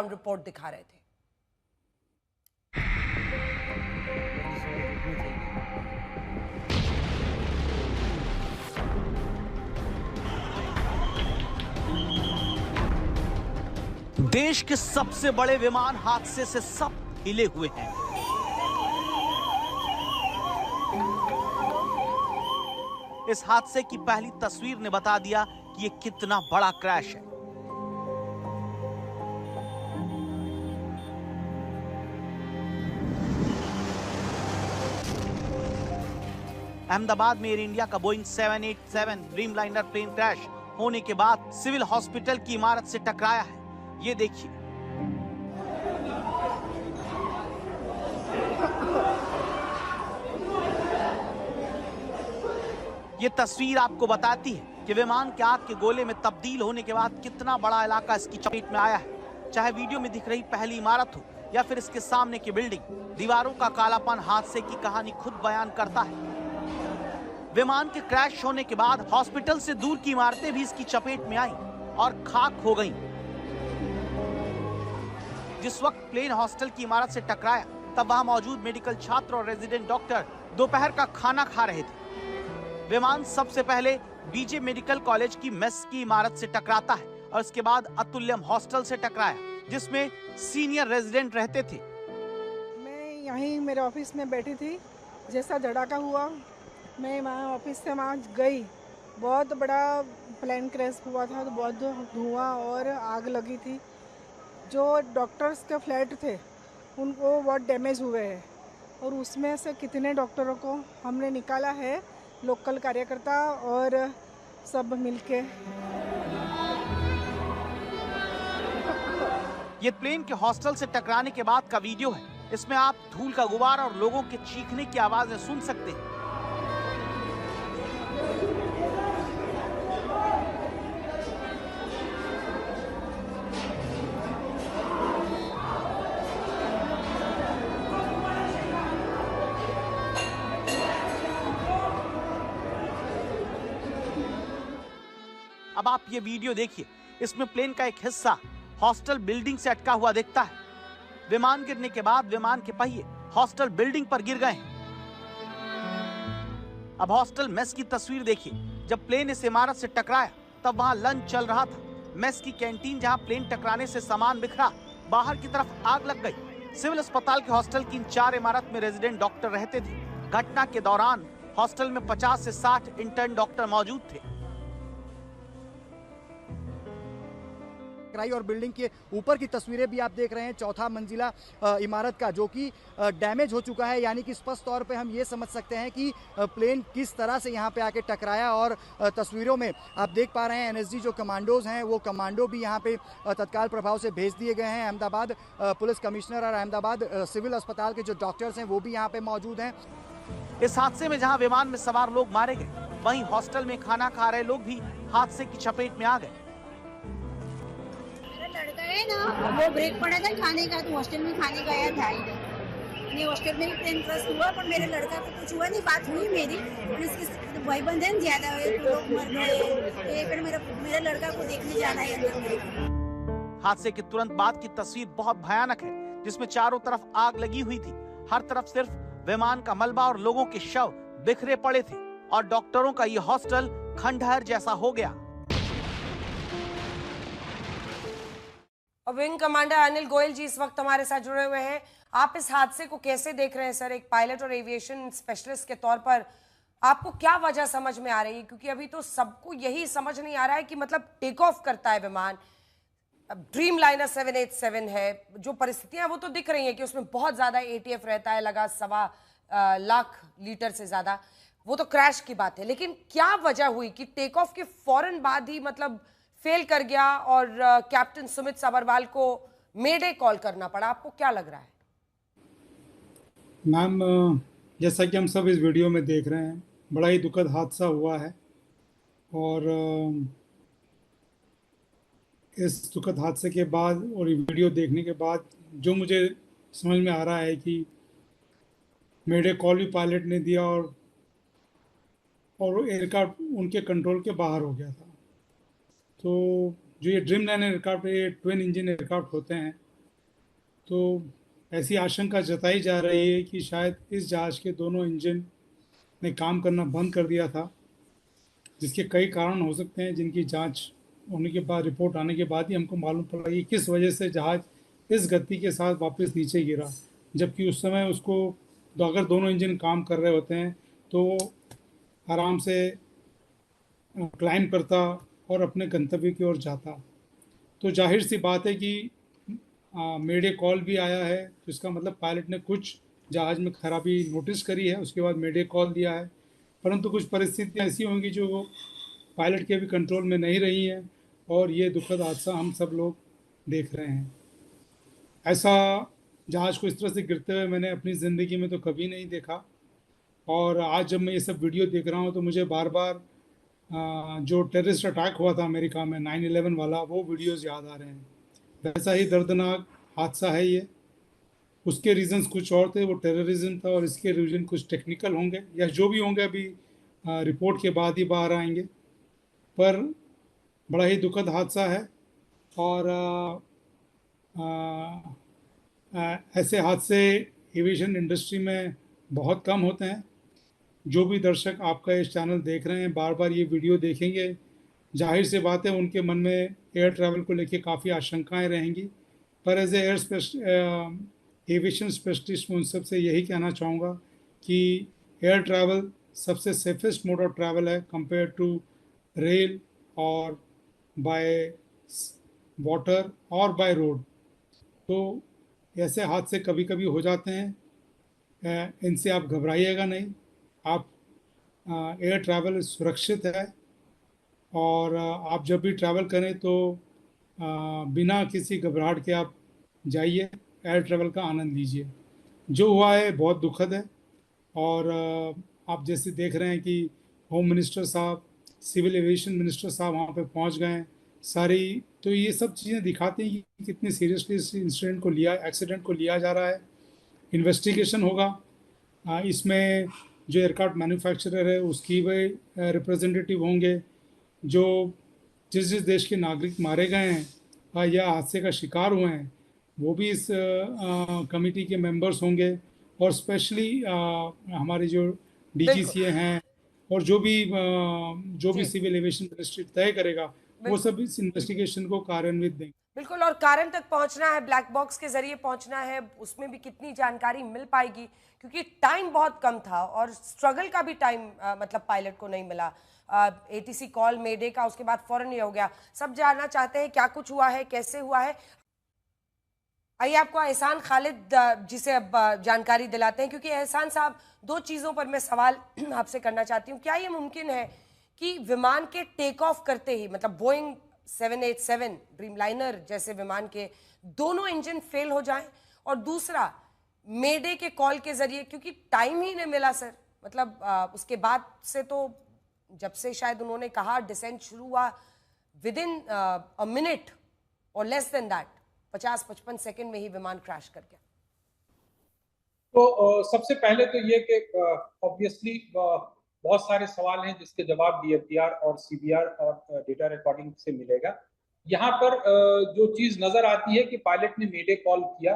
Report दिखा रहे थे। देश के सबसे बड़े विमान हादसे से सब हिले हुए हैं। इस हादसे की पहली तस्वीर ने बता दिया कि ये कितना बड़ा क्रैश है। अहमदाबाद में एयर इंडिया का बोइंग 787 ड्रीमलाइनर प्लेन क्रैश होने के बाद सिविल हॉस्पिटल की इमारत से टकराया है। ये देखिए, ये तस्वीर आपको बताती है कि विमान के आग के गोले में तब्दील होने के बाद कितना बड़ा इलाका इसकी चपेट में आया है। चाहे वीडियो में दिख रही पहली इमारत हो या फिर इसके सामने की बिल्डिंग, दीवारों का कालापन हादसे की कहानी खुद बयान करता है। विमान के क्रैश होने के बाद हॉस्पिटल से दूर की इमारतें भी इसकी चपेट में आईं और खाक हो गईं। जिस वक्त प्लेन हॉस्टल की इमारत से टकराया तब वहां मौजूद मेडिकल छात्र और रेजिडेंट डॉक्टर दोपहर का खाना खा रहे थे। विमान सबसे पहले बीजे मेडिकल कॉलेज की मेस की इमारत से टकराता है और उसके बाद अतुल्यम हॉस्टल से टकराया, जिसमें सीनियर रेजिडेंट रहते थे। मैं यहीं मेरे ऑफिस में बैठी थी, जैसा धड़ाका हुआ मैं वहाँ ऑफिस से वहाँ गई। बहुत बड़ा प्लेन क्रैश हुआ था, तो बहुत धुआं और आग लगी थी। जो डॉक्टर्स के फ्लैट थे उनको बहुत डैमेज हुए हैं और उसमें से कितने डॉक्टरों को हमने निकाला है, लोकल कार्यकर्ता और सब मिलके। ये प्लेन के हॉस्टल से टकराने के बाद का वीडियो है। इसमें आप धूल का गुबार और लोगों के चीखने की आवाजें सुन सकते हैं। अब आप ये वीडियो देखिए, इसमें प्लेन का एक हिस्सा हॉस्टल बिल्डिंग से अटका हुआ दिखता है। विमान गिरने के बाद विमान के पहिए हॉस्टल बिल्डिंग पर गिर गए हैं। अब हॉस्टल मेस की तस्वीर देखिए। जब प्लेन इस इमारत से टकराया तब वहां लंच चल रहा था। मेस की कैंटीन जहां प्लेन टकराने से सामान बिखरा, बाहर की तरफ आग लग गई। सिविल अस्पताल के हॉस्टल की इन 4 इमारत में रेजिडेंट डॉक्टर रहते थे। घटना के दौरान हॉस्टल में 50 से 60 इंटर्न डॉक्टर मौजूद थे। और बिल्डिंग के ऊपर की तस्वीरें भी आप देख रहे हैं, चौथा मंजिला इमारत का, जो कि डैमेज हो चुका है। यानी कि स्पष्ट तौर पे हम ये समझ सकते हैं कि प्लेन किस तरह से यहाँ पे आके टकराया। और तस्वीरों में आप देख पा रहे हैं एनएसजी जो कमांडोज हैं, वो कमांडो भी यहाँ पे तत्काल प्रभाव से भेज दिए गए हैं। अहमदाबाद पुलिस कमिश्नर और अहमदाबाद सिविल अस्पताल के जो डॉक्टर्स हैं वो भी यहाँ पे मौजूद हैं। इस हादसे में जहाँ विमान में सवार लोग मारे गए, वहीं हॉस्टल में खाना खा रहे लोग भी हादसे की चपेट में आ गए। लड़का है ना, वो ब्रेक पड़ा था खाने का, तो हॉस्टल में खाने गया था इधर। हॉस्टल में ही प्लेन क्रैश हुआ, पर मेरे लड़का को कुछ हुआ नहीं। बात हुई मेरी, और इसके भाई बंधन ज्यादा हुए तो लोग मर गए। फिर मेरा लड़का को देखने जाना है अंदर। हादसे के तुरंत बाद की तस्वीर बहुत भयानक है, जिसमें चारों तरफ आग लगी हुई थी। हर तरफ सिर्फ विमान का मलबा और लोगों के शव बिखरे पड़े थे और डॉक्टरों का ये हॉस्टल खंडहर जैसा हो गया। और विंग कमांडर अनिल गोयल जी इस वक्त हमारे साथ जुड़े हुए हैं। आप इस हादसे को कैसे देख रहे हैं सर? एक पायलट और एविएशन स्पेशलिस्ट के तौर पर आपको क्या वजह समझ में आ रही है? क्योंकि अभी तो सबको यही समझ नहीं आ रहा है कि मतलब टेक ऑफ करता है विमान, ड्रीम लाइनर 787 है, जो परिस्थितियां वो तो दिख रही हैं कि उसमें बहुत ज्यादा एटीएफ रहता है, लगा 1.25 लाख लीटर से ज्यादा, वो तो क्रैश की बात है। लेकिन क्या वजह हुई कि टेक ऑफ के फौरन बाद ही मतलब फेल कर गया और कैप्टन सुमित सभरवाल को मेडे कॉल करना पड़ा? आपको क्या लग रहा है? मैम, जैसा कि हम सब इस वीडियो में देख रहे हैं, बड़ा ही दुखद हादसा हुआ है। और इस दुखद हादसे के बाद और ये वीडियो देखने के बाद जो मुझे समझ में आ रहा है कि मेडे कॉल भी पायलट ने दिया और एयरक्राफ्ट उनके कंट्रोल के बाहर हो गया था। तो जो ये ड्रीम लाइनर एयरक्राफ्ट है, ये ट्विन इंजन एयरक्राफ्ट होते हैं तो ऐसी आशंका जताई जा रही है कि शायद इस जहाज़ के दोनों इंजन ने काम करना बंद कर दिया था, जिसके कई कारण हो सकते हैं, जिनकी जांच होने के बाद, रिपोर्ट आने के बाद ही हमको मालूम पड़ा कि किस वजह से जहाज़ इस गति के साथ वापस नीचे गिरा। जबकि उस समय उसको, तो अगर दोनों इंजन काम कर रहे होते हैं तो वो आराम से क्लाइंब करता और अपने गंतव्य की ओर जाता। तो जाहिर सी बात है कि मेडे कॉल भी आया है, तो इसका मतलब पायलट ने कुछ जहाज़ में खराबी नोटिस करी है, उसके बाद मेडे कॉल दिया है। परंतु कुछ परिस्थितियाँ ऐसी होंगी जो पायलट के भी कंट्रोल में नहीं रही हैं, और ये दुखद हादसा हम सब लोग देख रहे हैं। ऐसा जहाज़ को इस तरह से गिरते हुए मैंने अपनी ज़िंदगी में तो कभी नहीं देखा, और आज जब मैं ये सब वीडियो देख रहा हूँ तो मुझे बार बार जो टेररिस्ट अटैक हुआ था अमेरिका में 9/11 वाला, वो वीडियोज़ याद आ रहे हैं। वैसा ही दर्दनाक हादसा है ये। उसके रीजंस कुछ और थे, वो टेररिज्म था, और इसके रीजन कुछ टेक्निकल होंगे या जो भी होंगे अभी रिपोर्ट के बाद ही बाहर आएंगे। पर बड़ा ही दुखद हादसा है, और ऐसे हादसे एविएशन इंडस्ट्री में बहुत कम होते हैं। जो भी दर्शक आपका इस चैनल देख रहे हैं, बार बार ये वीडियो देखेंगे, जाहिर सी बात है उनके मन में एयर ट्रैवल को लेके काफ़ी आशंकाएं रहेंगी। पर एज ए एविएशन स्पेशलिस्ट मैं उन सबसे यही कहना चाहूँगा कि एयर ट्रैवल सबसे सेफेस्ट मोड ऑफ ट्रैवल है कंपेयर टू रेल और बाय वाटर और बाय रोड। तो ऐसे हादसे कभी कभी हो जाते हैं, इनसे आप घबराइएगा नहीं। आप एयर ट्रैवल सुरक्षित है, और आप जब भी ट्रैवल करें तो बिना किसी घबराहट के आप जाइए, एयर ट्रैवल का आनंद लीजिए। जो हुआ है बहुत दुखद है, और आप जैसे देख रहे हैं कि होम मिनिस्टर साहब, सिविल एविएशन मिनिस्टर साहब वहाँ पे पहुँच गए हैं सारी। तो ये सब चीज़ें दिखाती हैं कि कितनी सीरियसली इस एक्सीडेंट को लिया जा रहा है। इन्वेस्टिगेशन होगा, इसमें जो एयरक्राफ्ट मैन्युफैक्चरर है उसकी भी रिप्रेजेंटेटिव होंगे, जो जिस जिस देश के नागरिक मारे गए हैं या हादसे का शिकार हुए हैं, वो भी इस कमेटी के मेंबर्स होंगे। और स्पेशली हमारे जो डीजीसीए हैं, और जो भी सिविल एविएशन मिनिस्ट्री तय करेगा, वो सब इस इन्वेस्टिगेशन को कार्यान्वित देंगे। बिल्कुल, और कारण तक पहुंचना है, ब्लैक बॉक्स के जरिए पहुंचना है, उसमें भी कितनी जानकारी मिल पाएगी, क्योंकि टाइम बहुत कम था और स्ट्रगल का भी टाइम मतलब पायलट को नहीं मिला। एटीसी कॉल मेडे का, उसके बाद फौरन ये हो गया। सब जानना चाहते हैं क्या कुछ हुआ है, कैसे हुआ है। आइए आपको एहसान खालिद जी से अब जानकारी दिलाते हैं, क्योंकि एहसान साहब, दो चीज़ों पर मैं सवाल आपसे करना चाहती हूँ। क्या ये मुमकिन है कि विमान के टेक ऑफ करते ही, मतलब बोइंग 787 ड्रीमलाइनर जैसे विमान के दोनों इंजन फेल हो जाएं, और दूसरा मेडे के कॉल के जरिए, क्योंकि टाइम ही नहीं मिला सर, मतलब उसके बाद से तो जब से शायद उन्होंने कहा डिसेंट शुरू हुआ, विद इन अ मिनट और लेस देन दैट 50-55 सेकंड में ही विमान क्रैश कर गया। तो सबसे पहले तो ये कि ऑब्वियसली बहुत सारे सवाल हैं जिसके जवाब डीएफडीआर और सीबीआर और डेटा रिकॉर्डिंग से मिलेगा। यहाँ पर जो चीज नजर आती है कि पायलट ने मेडे कॉल किया,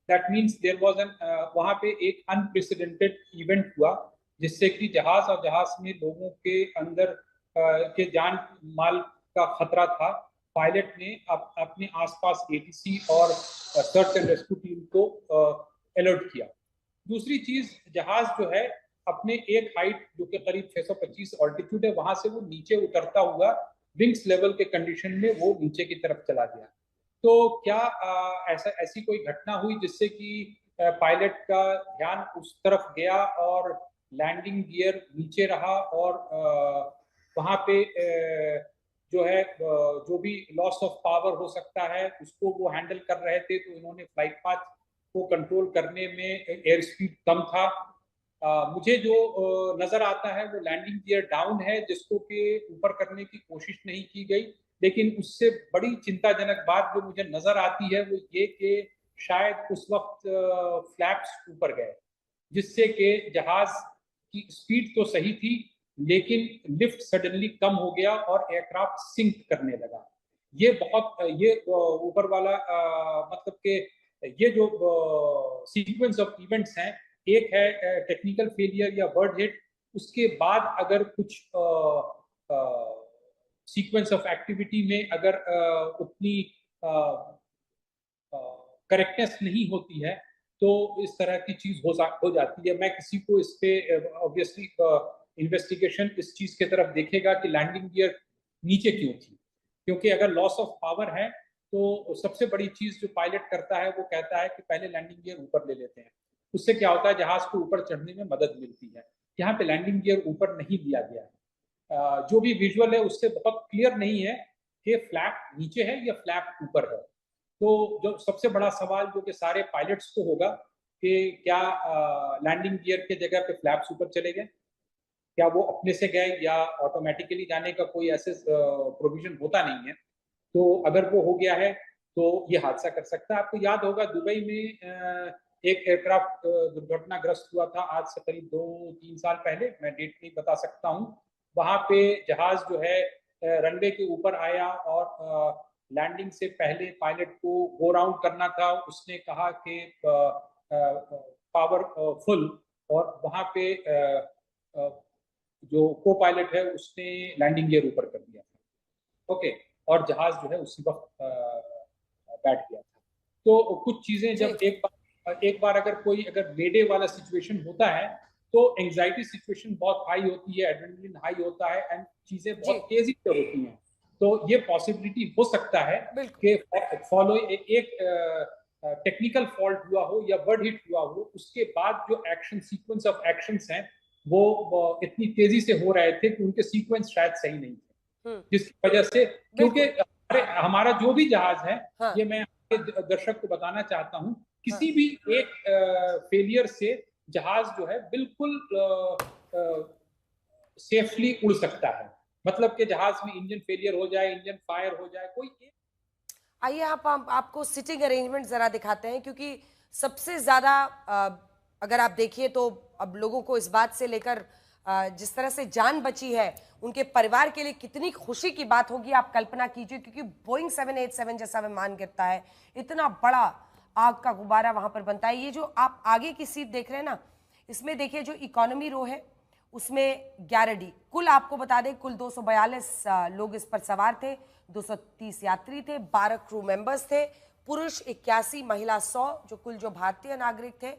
that means there was an, वहाँ पे एक अनप्रेसिडेंटेड इवेंट हुआ जिससे कि जहाज और जहाज में लोगों के अंदर के जान माल का खतरा था। पायलट ने अपने आसपास एटीसी और सर्च एंड रेस्क्यू टीम को अलर्ट किया। दूसरी चीज, जहाज जो है अपने एक हाइट जो कि करीब 625 ऑल्टीट्यूड है, वहां से वो नीचे उतरता हुआ विंग्स लेवल के कंडीशन में वो नीचे की तरफ चला गया। तो क्या ऐसी कोई घटना हुई जिससे कि पायलट का ध्यान उस तरफ गया और लैंडिंग गियर नीचे रहा, और वहां पे जो है जो भी लॉस ऑफ पावर हो सकता है उसको वो हैंडल कर रहे थे, तो इन्होंने फ्लाइट पाथ को कंट्रोल करने में एयर स्पीड कम था। मुझे जो नजर आता है वो लैंडिंग गियर डाउन है, जिसको के ऊपर करने की कोशिश नहीं की गई। लेकिन उससे बड़ी चिंताजनक बात जो मुझे नजर आती है वो ये कि शायद उस वक्त फ्लैप्स ऊपर गए, जिससे कि जहाज की स्पीड तो सही थी लेकिन लिफ्ट सडनली कम हो गया और एयरक्राफ्ट सिंक करने लगा। ये ऊपर वाला मतलब के ये जो सीक्वेंस ऑफ इवेंट्स हैं, एक है टेक्निकल फेलियर या बर्ड हिट, उसके बाद अगर कुछ सीक्वेंस ऑफ एक्टिविटी में अगर उतनी करेक्टनेस नहीं होती है तो इस तरह की चीज हो जाती है। मैं किसी को इस पे ऑब्वियसली इन्वेस्टिगेशन इस चीज की तरफ देखेगा कि लैंडिंग गियर नीचे क्यों थी, क्योंकि अगर लॉस ऑफ पावर है तो सबसे बड़ी चीज जो पायलट करता है वो कहता है कि पहले लैंडिंग गियर ऊपर ले लेते हैं, उससे क्या होता है जहाज को ऊपर चढ़ने में मदद मिलती है। यहाँ पे लैंडिंग गियर ऊपर नहीं दिया गया है। जो भी विजुअल है उससे बहुत क्लियर नहीं है कि फ्लैप नीचे है या फ्लैप ऊपर है। तो जो सबसे बड़ा सवाल जो कि सारे पायलट्स को होगा कि क्या लैंडिंग गियर के जगह पे फ्लैप्स ऊपर चले गए, क्या वो अपने से गए या ऑटोमेटिकली जाने का कोई ऐसे प्रोविजन होता नहीं है। तो अगर वो हो गया है तो ये हादसा कर सकता है। आपको याद होगा दुबई में एक एयरक्राफ्ट दुर्घटनाग्रस्त हुआ था आज से करीब 2-3 साल पहले, मैं डेट नहीं बता सकता हूँ। वहां पे जहाज जो है रनवे के ऊपर आया और लैंडिंग से पहले पायलट को गो राउंड करना था, उसने कहा कि पावर फुल, और वहां पे जो को पायलट है उसने लैंडिंग गियर ऊपर कर दिया था। ओके, और जहाज जो है उसी वक्त बैठ गया था। तो कुछ चीजें जब एक बार अगर मेडे वाला सिचुएशन होता है तो एंजाइटी सिचुएशन बहुत हाई होती है, एड्रेनलिन हाई होता है एंड चीजें बहुत तेजी से होती हैं। तो ये पॉसिबिलिटी हो सकता है कि फॉलो एक टेक्निकल फॉल्ट हुआ हो या बर्ड हिट हुआ हो, उसके बाद जो एक्शन सीक्वेंस ऑफ एक्शंस हैं वो इतनी तेजी से हो रहे थे कि उनके सीक्वेंस शायद सही नहीं थे, जिसकी वजह से, क्योंकि हमारा जो भी जहाज है, ये मैं दर्शक को बताना चाहता हूँ, किसी भी एक फेलियर से जहाज जो है बिल्कुल सेफली उड़ सकता है। मतलब कि जहाज में इंजन फेलियर हो जाए, इंजन फायर हो जाए, कोई आइए आपको सिटिंग अरेंजमेंट जरा दिखाते हैं, क्योंकि सबसे ज्यादा अगर आप देखिए तो अब लोगों को इस बात से लेकर जिस तरह से जान बची है, उनके परिवार के लिए कितनी खुशी की बात होगी आप कल्पना कीजिए, क्योंकि बोइंग 787 जैसा विमान गिरता है, इतना बड़ा आग का गुब्बारा वहां पर बनता है। ये जो आप आगे की सीट देख रहे हैं ना, इसमें देखिए जो इकोनॉमी रो है उसमें 11D, कुल आपको बता दें कुल 242 लोग इस पर सवार थे, 230 यात्री थे, 12 क्रू मेंबर्स थे, पुरुष 81, महिला 100, जो कुल जो भारतीय नागरिक थे।